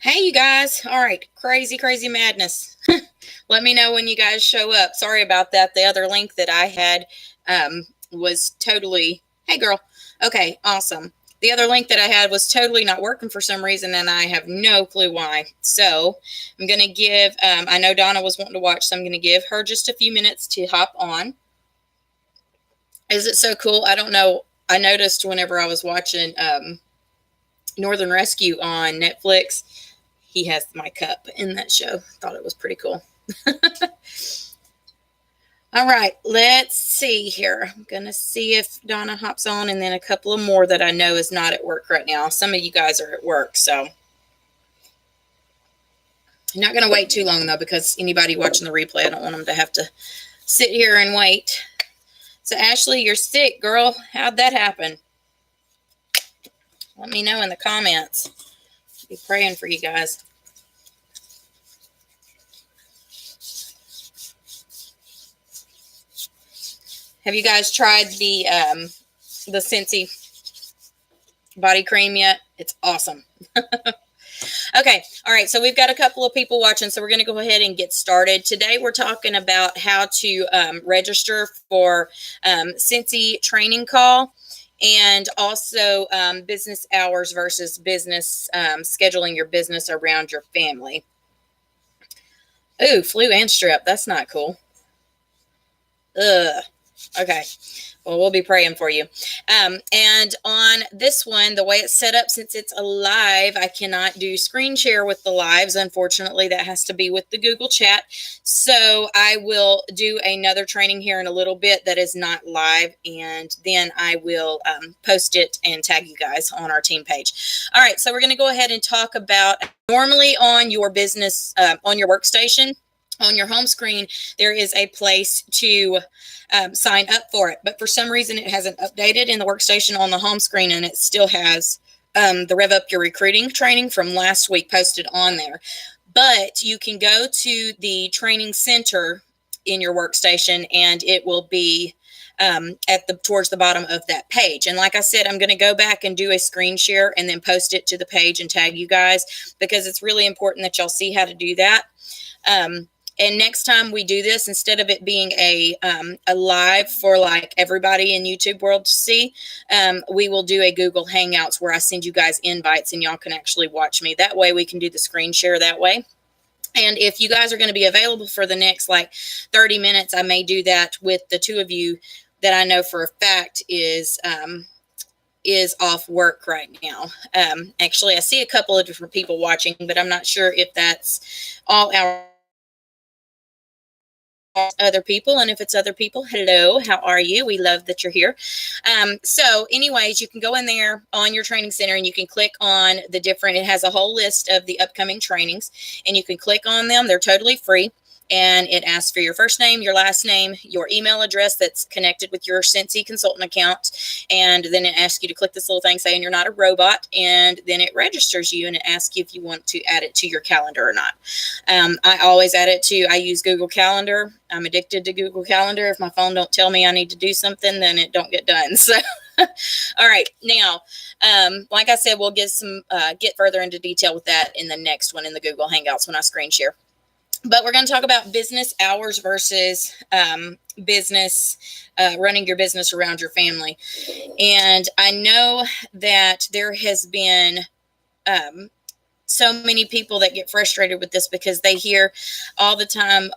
Hey, you guys. All right. Crazy, crazy madness. Let me know when you guys show up. Sorry about that. The other link that I had was totally. Hey, girl. Okay, awesome. The other link that I had was totally not working for some reason, and I have no clue why. So I'm going to give, I know Donna was wanting to watch, so I'm going to give her just a few minutes to hop on. Is it so cool? I don't know. I noticed whenever I was watching Northern Rescue on Netflix, he has my cup in that show. Thought it was pretty cool. All right, let's see here. I'm going to see if Donna hops on, and then a couple of more that I know is not at work right now. Some of you guys are at work, so I'm not going to wait too long, though, because anybody watching the replay, I don't want them to have to sit here and wait. So, Ashley, you're sick, girl. How'd that happen? Let me know in the comments. I'll be praying for you guys. Have you guys tried the Scentsy body cream yet? It's awesome. Okay, all right, so we've got a couple of people watching, so we're going to go ahead and get started. Today we're talking about how to register for Scentsy training call, and also business hours versus business, scheduling your business around your family. Ooh, flu and strep. That's not cool. Ugh. Okay. Well, we'll be praying for you. And on this one, the way it's set up, since it's a live, I cannot do screen share with the lives. Unfortunately, that has to be with the Google chat. So I will do another training here in a little bit that is not live, and then I will post it and tag you guys on our team page. All right. So we're going to go ahead and talk about normally on your business, on your workstation, on your home screen, there is a place to sign up for it. But for some reason, it hasn't updated in the workstation on the home screen, and it still has the Rev Up Your Recruiting training from last week posted on there. But you can go to the training center in your workstation, and it will be towards the bottom of that page. And like I said, I'm going to go back and do a screen share and then post it to the page and tag you guys, because it's really important that y'all see how to do that. And next time we do this, instead of it being a live for like everybody in YouTube world to see, we will do a Google Hangouts where I send you guys invites and y'all can actually watch me. That way we can do the screen share that way. And if you guys are going to be available for the next like 30 minutes, I may do that with the two of you that I know for a fact is off work right now. Actually, I see a couple of different people watching, but I'm not sure if that's all our other people. And if it's other people, hello, how are you? We love that you're here. So anyways, you can go in there on your training center and you can click on the different, it has a whole list of the upcoming trainings, and you can click on them. They're totally free. And it asks for your first name, your last name, your email address that's connected with your Scentsy consultant account. And then it asks you to click this little thing saying you're not a robot. And then it registers you and it asks you if you want to add it to your calendar or not. I always add it to, I use Google Calendar. I'm addicted to Google Calendar. If my phone don't tell me I need to do something, then it don't get done. So, all right. Now, like I said, we'll get further into detail with that in the next one in the Google Hangouts when I screen share. But we're going to talk about business hours versus business, running your business around your family. And I know that there has been so many people that get frustrated with this because they hear all the time,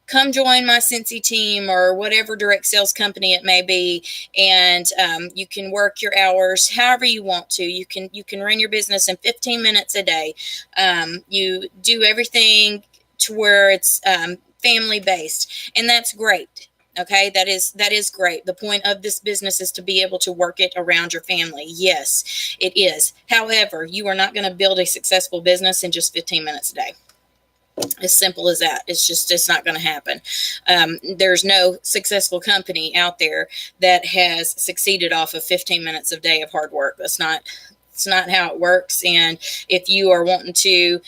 come join my Scentsy team or whatever direct sales company it may be, and you can work your hours however you want to. You can run your business in 15 minutes a day. You do everything to where it's family based, and that's great. Okay, that is great. The point of this business is to be able to work it around your family. Yes, it is. However, you are not going to build a successful business in just 15 minutes a day. As simple as that. It's not going to happen. There's no successful company out there that has succeeded off of 15 minutes a day of hard work. It's not how it works. And if you are wanting to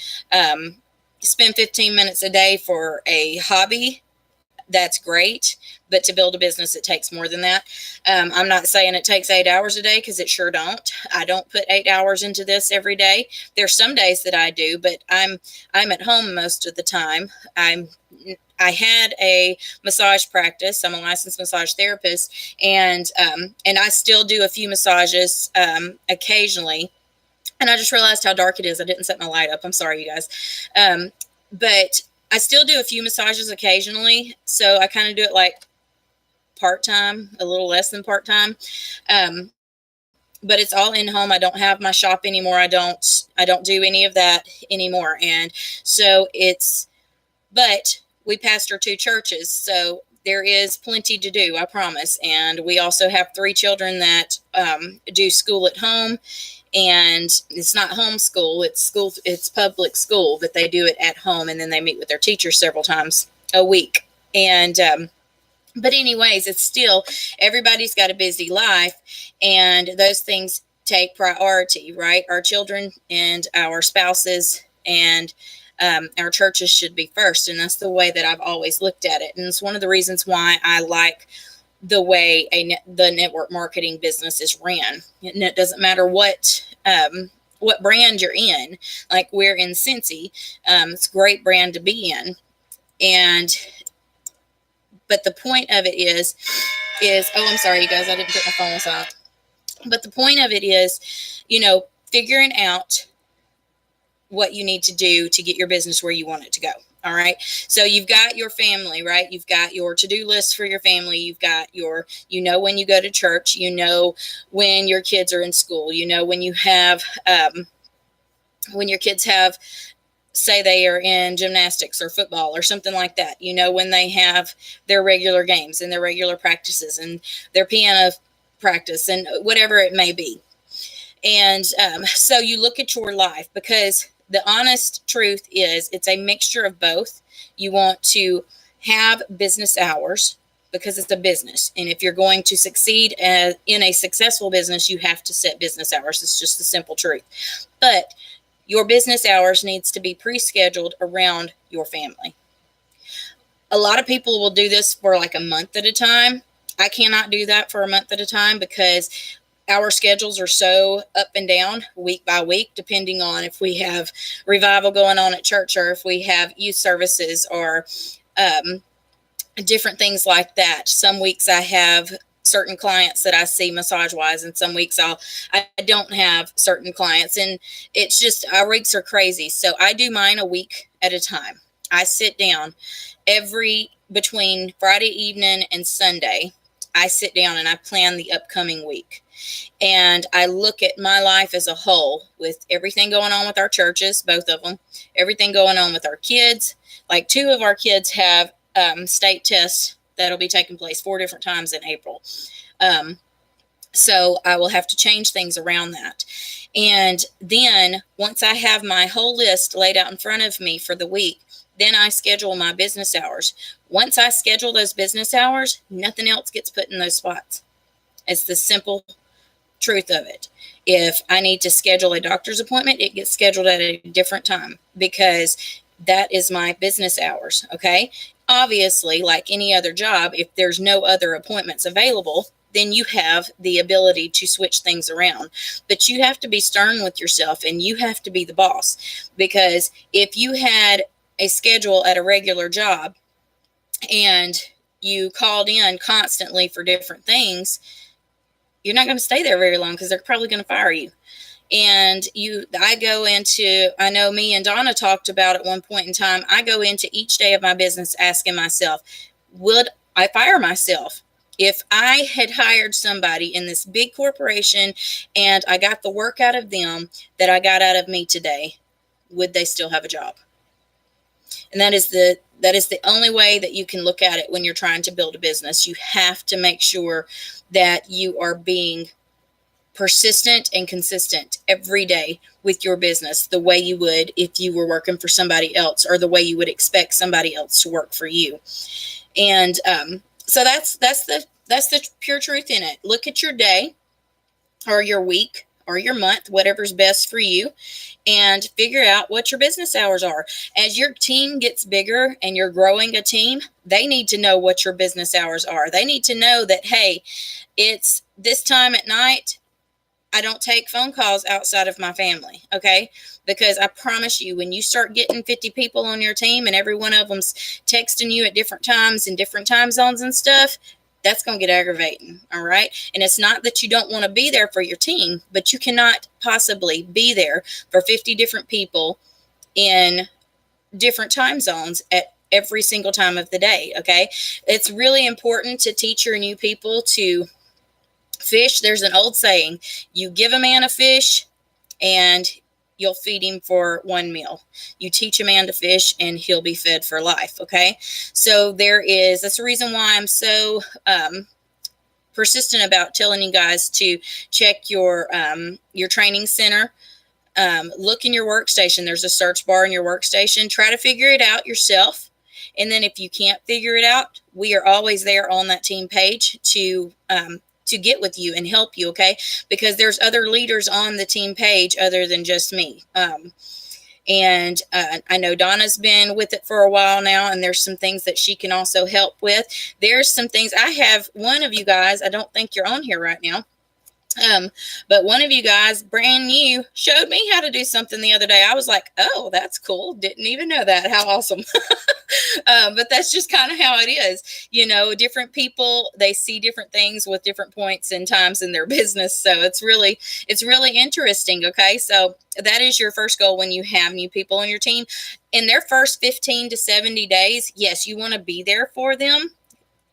spend 15 minutes a day for a hobby, that's great. But to build a business, it takes more than that. I'm not saying it takes 8 hours a day, because it sure don't. I don't put 8 hours into this every day. There's some days that I do, but I'm at home most of the time. I had a massage practice. I'm a licensed massage therapist, and I still do a few massages occasionally. And I just realized how dark it is. I didn't set my light up. I'm sorry, you guys. But I still do a few massages occasionally. So I kind of do it like part-time, a little less than part-time. But it's all in home. I don't have my shop anymore. I don't do any of that anymore. And so but we pastor 2 churches. So there is plenty to do, I promise. And we also have 3 children that do school at home. And it's not homeschool, it's public school, but they do it at home, and then they meet with their teachers several times a week. And but anyways, it's still, everybody's got a busy life, and those things take priority, right? Our children and our spouses and our churches should be first. And that's the way that I've always looked at it. And it's one of the reasons why I like the way the network marketing business is ran. And it doesn't matter what brand you're in. Like, we're in Scentsy. It's a great brand to be in. But the point of it is, oh, I'm sorry, you guys, I didn't put my phone aside. But the point of it is, figuring out what you need to do to get your business where you want it to go. All right. So you've got your family, right? You've got your to-do list for your family. You've got when you go to church, when your kids are in school, when you have, when your kids have, say they are in gymnastics or football or something like that, when they have their regular games and their regular practices and their piano practice and whatever it may be. And so you look at your life, because the honest truth is it's a mixture of both. You want to have business hours because it's a business. And if you're going to succeed in a successful business, you have to set business hours. It's just the simple truth. But your business hours needs to be pre-scheduled around your family. A lot of people will do this for like a month at a time. I cannot do that for a month at a time, because our schedules are so up and down week by week, depending on if we have revival going on at church, or if we have youth services, or different things like that. Some weeks I have certain clients that I see massage wise, and some weeks I don't have certain clients, and it's just, our weeks are crazy. So I do mine a week at a time. I sit down between Friday evening and Sunday. I sit down and I plan the upcoming week. And I look at my life as a whole, with everything going on with our churches, both of them, everything going on with our kids. Like, 2 of our kids have state tests that'll be taking place 4 different times in April. So I will have to change things around that. And then once I have my whole list laid out in front of me for the week, then I schedule my business hours. Once I schedule those business hours, nothing else gets put in those spots. It's the simple truth of it. If I need to schedule a doctor's appointment, it gets scheduled at a different time, because that is my business hours. Okay. Obviously, like any other job, if there's no other appointments available, then you have the ability to switch things around. But you have to be stern with yourself, and you have to be the boss, because if you had a schedule at a regular job and you called in constantly for different things, you're not going to stay there very long, because they're probably going to fire you. And I know me and Donna talked about at one point in time, I go into each day of my business asking myself, would I fire myself? If I had hired somebody in this big corporation and I got the work out of them that I got out of me today, would they still have a job? And that is the only way that you can look at it when you're trying to build a business. You have to make sure that you are being persistent and consistent every day with your business, the way you would if you were working for somebody else, or the way you would expect somebody else to work for you. And so that's the pure truth in it. Look at your day or your week, or your month, whatever's best for you, and figure out what your business hours are. As your team gets bigger and you're growing a team, they need to know what your business hours are. They need to know that, hey, it's this time at night. I don't take phone calls outside of my family, okay? Because I promise you, when you start getting 50 people on your team and every one of them's texting you at different times in different time zones and stuff, that's going to get aggravating, all right? And it's not that you don't want to be there for your team, but you cannot possibly be there for 50 different people in different time zones at every single time of the day, okay? It's really important to teach your new people to fish. There's an old saying, you give a man a fish and you'll feed him for one meal. You teach a man to fish and he'll be fed for life. Okay. So that's the reason why I'm so persistent about telling you guys to check your training center. Look in your workstation. There's a search bar in your workstation. Try to figure it out yourself. And then if you can't figure it out, we are always there on that team page to get with you and help you, okay? Because there's other leaders on the team page other than just me. And I know Donna's been with it for a while now, and there's some things that she can also help with. There's some things. I have one of you guys, I don't think you're on here right now, but one of you guys, brand new, showed me how to do something the other day. I was like, oh, that's cool. Didn't even know that. How awesome. But that's just kind of how it is. You know, different people, they see different things with different points and times in their business. So it's really interesting. Okay. So that is your first goal when you have new people on your team. In their first 15 to 70 days, yes, you want to be there for them.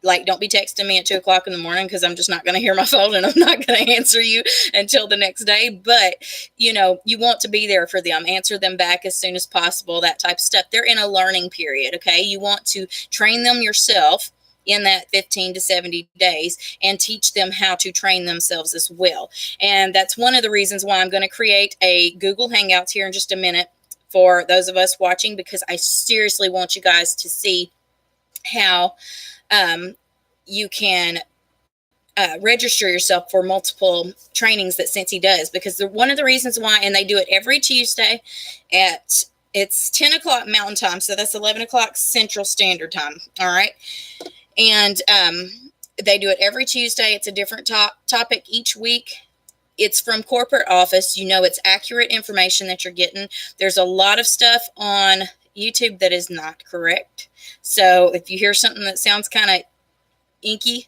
Like, don't be texting me at 2:00 in the morning, because I'm just not going to hear my phone and I'm not going to answer you until the next day. But, you know, you want to be there for them, answer them back as soon as possible, that type of stuff. They're in a learning period, okay? You want to train them yourself in that 15 to 70 days and teach them how to train themselves as well. And that's one of the reasons why I'm going to create a Google Hangouts here in just a minute for those of us watching, because I seriously want you guys to see how you can register yourself for multiple trainings that Cincy does, because one of the reasons why, and they do it every Tuesday it's 10 o'clock Mountain Time, so that's 11 o'clock Central Standard Time. All right. And they do it every Tuesday. It's a different topic each week. It's from corporate office. You know, it's accurate information that you're getting. There's a lot of stuff on YouTube that is not correct. So if you hear something that sounds kind of inky,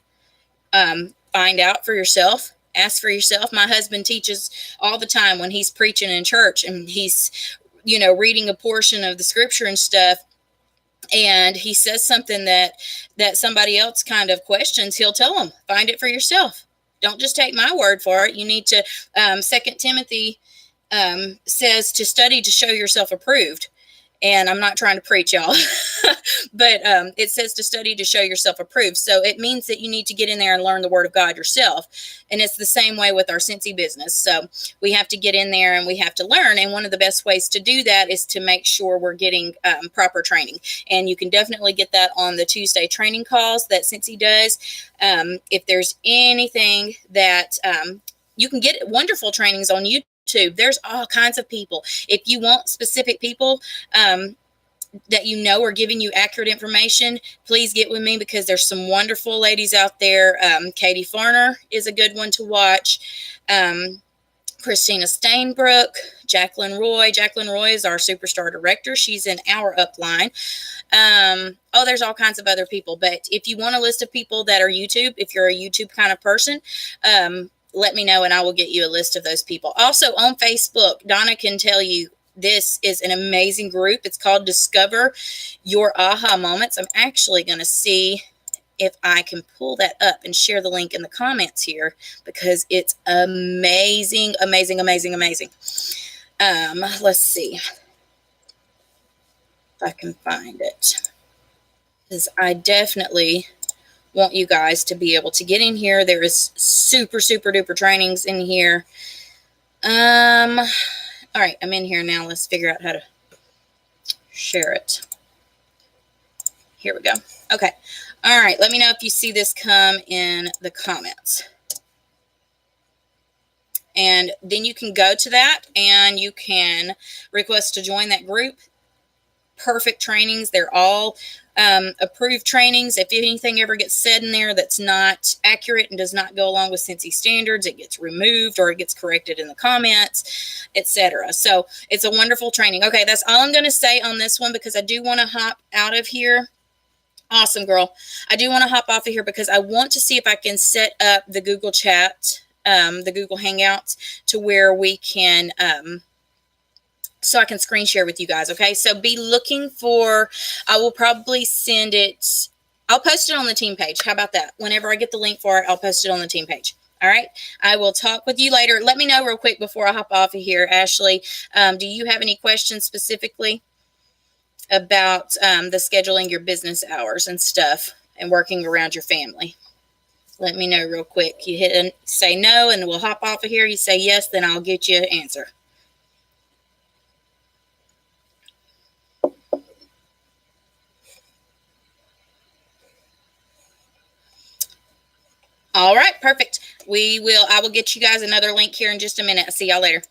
find out for yourself. Ask for yourself. My husband teaches all the time when he's preaching in church and he's, you know, reading a portion of the scripture and stuff, and he says something that somebody else kind of questions, he'll tell them, find it for yourself. Don't just take my word for it. You need to, 2 Timothy says to study to show yourself approved. And I'm not trying to preach, y'all, but it says to study to show yourself approved. So it means that you need to get in there and learn the Word of God yourself. And it's the same way with our Cincy business. So we have to get in there and we have to learn. And one of the best ways to do that is to make sure we're getting proper training. And you can definitely get that on the Tuesday training calls that Cincy does. If there's anything that you can get wonderful trainings on YouTube. There's all kinds of people. If you want specific people that you know are giving you accurate information, please get with me, because there's some wonderful ladies out there. Katie Farner is a good one to watch. Christina Stainbrook, Jacqueline Roy. Jacqueline Roy is our superstar director. She's in our upline. There's all kinds of other people. But if you want a list of people that are YouTube, if you're a YouTube kind of person, let me know and I will get you a list of those people. Also on Facebook, Donna can tell you, this is an amazing group. It's called Discover Your Aha Moments. I'm actually going to see if I can pull that up and share the link in the comments here, because it's amazing, amazing, amazing, amazing. Let's see if I can find it, because I definitely want you guys to be able to get in here. There is super, super duper trainings in here. All right, I'm in here now. Let's figure out how to share it. Here we go. Okay. All right. Let me know if you see this come in the comments. And then you can go to that and you can request to join that group. Perfect trainings. They're all approved trainings. If anything ever gets said in there that's not accurate and does not go along with Scentsy standards, it gets removed or it gets corrected in the comments, etc. So it's a wonderful training. Okay, that's all I'm going to say on this one because I do want to hop out of here. Awesome, girl. I do want to hop off of here because I want to see if I can set up the Google Chat, the Google Hangouts, to where we can so I can screen share with you guys. Okay, so be looking for, I will probably send it, I'll post it on the team page. How about that? Whenever I get the link for it, I'll post it on the team page. All right, I will talk with you later. Let me know real quick before I hop off of here, Ashley. Do you have any questions specifically about the scheduling your business hours and stuff and working around your family? Let me know real quick. You hit and say no and we'll hop off of here. You say yes, then I'll get you an answer. All right, perfect. I will get you guys another link here in just a minute. I'll see y'all later.